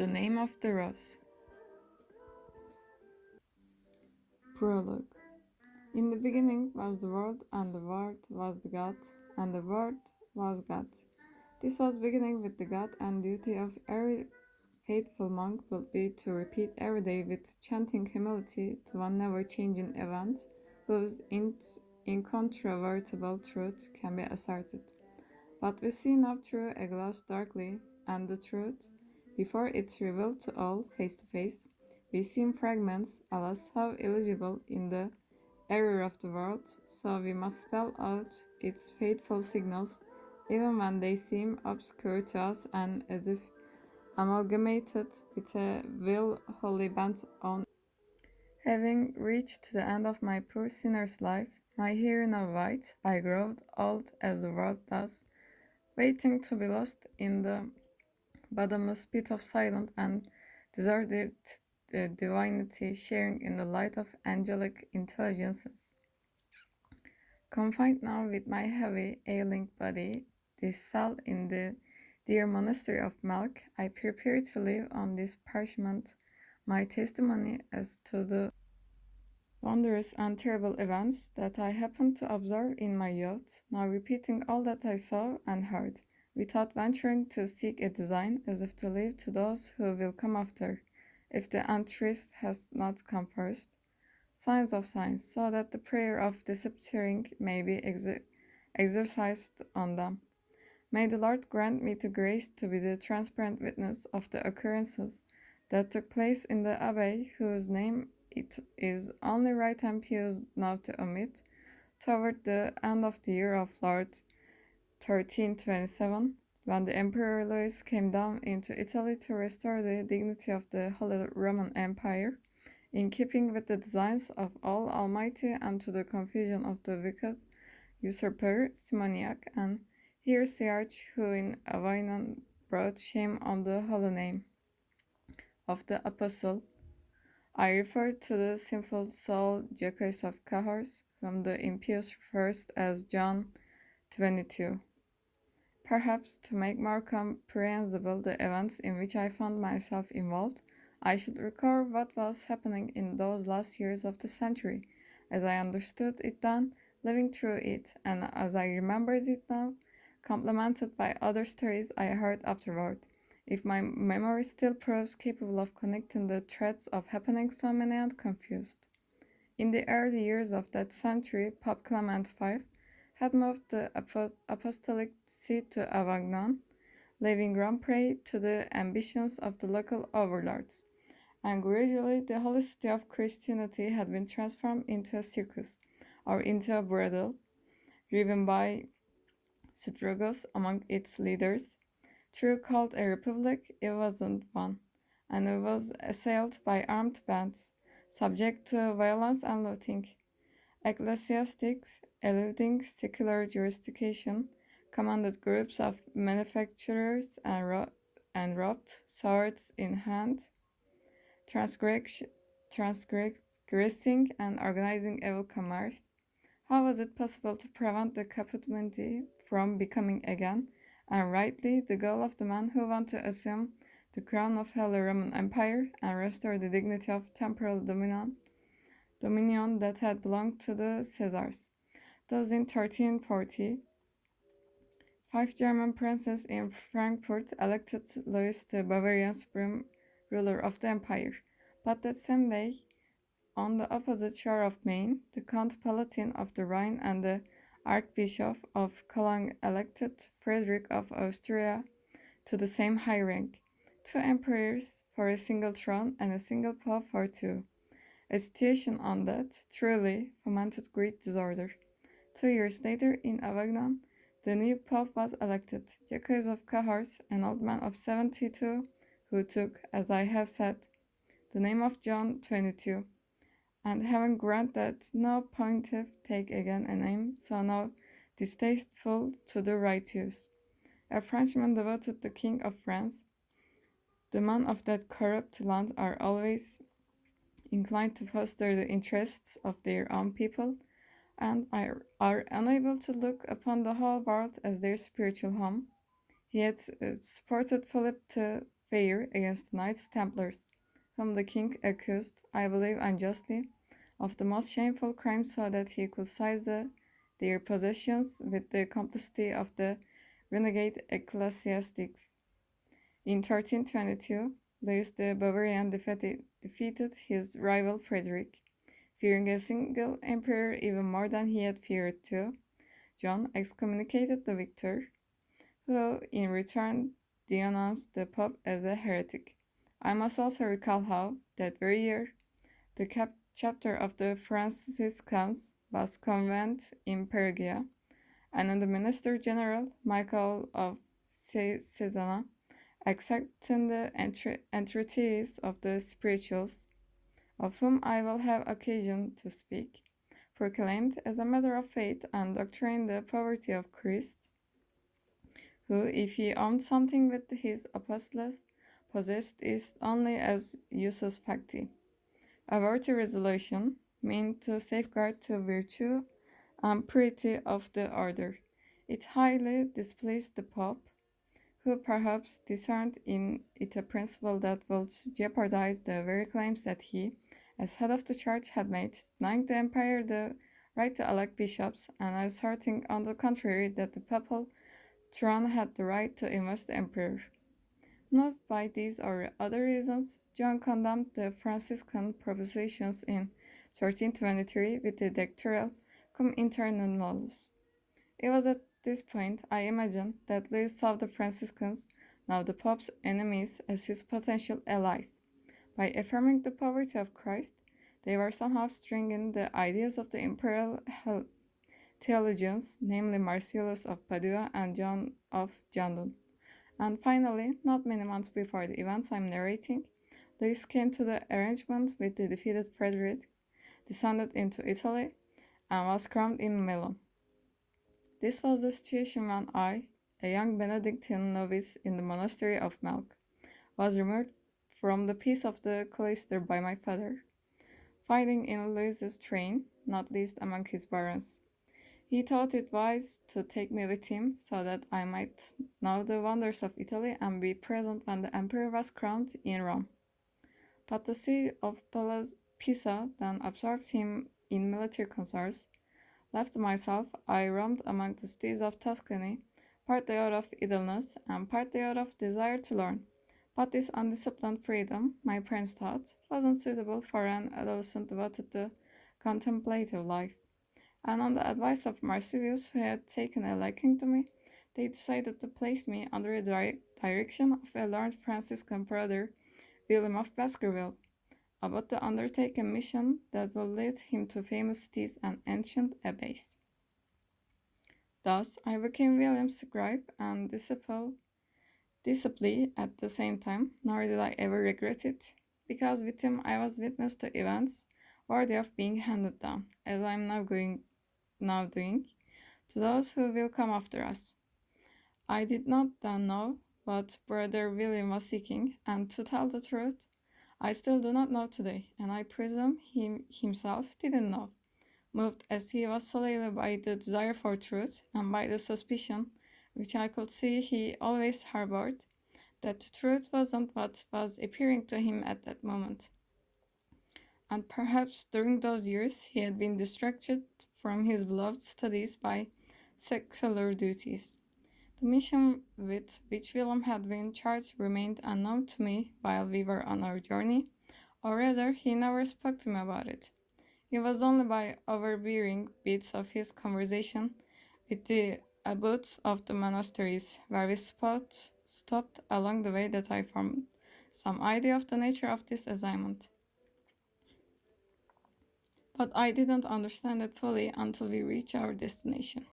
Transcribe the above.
The Name of the Rose. Prologue. In the beginning was the Word, and the Word was the God, and the Word was God. This was beginning with the God, and duty of every faithful monk will be to repeat every day with chanting humility to one never-changing event, whose incontrovertible truth can be asserted. But we see now through a glass darkly, and the truth, before it's revealed to all face to face, we see in fragments, alas, how illegible in the error of the world, so we must spell out its fateful signals, even when they seem obscure to us and as if amalgamated with a will wholly bent on. Having reached to the end of my poor sinner's life, my hearing of white, I growed old as the world does, waiting to be lost in the bottomless pit of silent and deserted divinity, sharing in the light of angelic intelligences. Confined now with my heavy, ailing body, this cell in the dear monastery of Melk, I prepare to live on this parchment my testimony as to the wondrous and terrible events that I happened to observe in my youth, now repeating all that I saw and heard, without venturing to seek a design, as if to leave to those who will come after, if the interest has not come first, signs of signs, so that the prayer of disappearing may be exercised on them. May the Lord grant me the grace to be the transparent witness of the occurrences that took place in the abbey, whose name it is only right and pious now to omit, toward the end of the year of Lord 1327, when the Emperor Louis came down into Italy to restore the dignity of the Holy Roman Empire, in keeping with the designs of all Almighty and to the confusion of the wicked usurper Simoniac and heresiarch who in Avignon brought shame on the holy name of the apostle. I refer to the sinful soul Jacques of Cahors, whom the impious refers as John 22. Perhaps to make more comprehensible the events in which I found myself involved, I should record what was happening in those last years of the century, as I understood it then, living through it, and as I remembered it now, complemented by other stories I heard afterward, if my memory still proves capable of connecting the threads of happenings so many and confused. In the early years of that century, Pope Clement V had moved the apostolic see to Avignon, leaving Rome prey to the ambitions of the local overlords, and gradually the holy city of Christianity had been transformed into a circus, or into a brothel, driven by struggles among its leaders. True called a republic, it wasn't one, and it was assailed by armed bands, subject to violence and looting. Ecclesiastics, eluding secular jurisdiction, commanded groups of manufacturers and robbed, swords in hand, transgressing and organizing evil commerce. How was it possible to prevent the captivity from becoming again, and rightly, the goal of the man who wanted to assume the crown of Holy Roman Empire and restore the dignity of temporal dominion that had belonged to the Caesars? Thus in 1340, five German princes in Frankfurt elected Louis the Bavarian supreme ruler of the empire. But that same day, on the opposite shore of Maine, the Count Palatine of the Rhine and the Archbishop of Cologne elected Frederick of Austria to the same high rank, two emperors for a single throne and a single pope for two. A situation on that truly fomented great disorder. 2 years later, in Avignon, the new pope was elected, Jacques of Cahors, an old man of 72, who took, as I have said, the name of John 22, and having granted that no pontiff take again a name so now distasteful to the right use, a Frenchman devoted to the King of France, the men of that corrupt land are always inclined to foster the interests of their own people, and are unable to look upon the whole world as their spiritual home. He had supported Philip fire against the Knights Templars, whom the king accused, I believe unjustly, of the most shameful crime so that he could seize their possessions with the complicity of the renegade ecclesiastics. In 1322, Louis the Bavarian defeated his rival Frederick. Fearing a single emperor even more than he had feared two, John excommunicated the victor, who in return denounced the Pope as a heretic. I must also recall how, that very year, the chapter of the Franciscans was convened in Perugia, and the Minister General, Michael of Cesena, accepting the entreaties of the spirituals, of whom I will have occasion to speak, proclaimed as a matter of faith and doctrine the poverty of Christ, who, if he owned something with his apostles, possessed it only as usus facti. A worthy resolution, meant to safeguard the virtue and purity of the order. It highly displeased the Pope, who perhaps discerned in it a principle that would jeopardize the very claims that he, as head of the church, had made, denying the empire the right to elect bishops, and asserting on the contrary that the papal throne had the right to invest the emperor. Moved by these or other reasons, John condemned the Franciscan propositions in 1323 with the decretal Cum Internationalis. It was at this point, I imagine, that Louis saw the Franciscans, now the Pope's enemies, as his potential allies. By affirming the poverty of Christ, they were somehow stringing the ideas of the imperial theologians, namely Marcellus of Padua and John of Jandun. And finally, not many months before the events I'm narrating, Louis came to the arrangement with the defeated Frederick, descended into Italy, and was crowned in Milan. This was the situation when I, a young Benedictine novice in the monastery of Melk, was removed from the peace of the cloister by my father, fighting in Louis's train, not least among his barons. He thought it wise to take me with him so that I might know the wonders of Italy and be present when the emperor was crowned in Rome. But the see of Pisa then absorbed him in military concerns. Left to myself, I roamed among the cities of Tuscany, partly out of idleness and partly out of desire to learn. But this undisciplined freedom, my parents thought, wasn't suitable for an adolescent devoted to contemplative life. And on the advice of Marcellus, who had taken a liking to me, they decided to place me under the direction of a learned Franciscan brother, William of Baskerville, about to undertake a mission that will lead him to famous cities and ancient abbeys. Thus, I became William's scribe and disciple at the same time, nor did I ever regret it, because with him I was witness to events worthy of being handed down, as I am now doing, to those who will come after us. I did not then know what Brother William was seeking, and to tell the truth, I still do not know today, and I presume he himself didn't know, moved as he was solely by the desire for truth and by the suspicion, which I could see he always harbored, that the truth wasn't what was appearing to him at that moment. And perhaps during those years he had been distracted from his beloved studies by secular duties. The mission with which Willem had been charged remained unknown to me while we were on our journey, or rather, he never spoke to me about it. It was only by overhearing bits of his conversation with the abbots of the monasteries where we stopped along the way that I formed some idea of the nature of this assignment. But I didn't understand it fully until we reached our destination.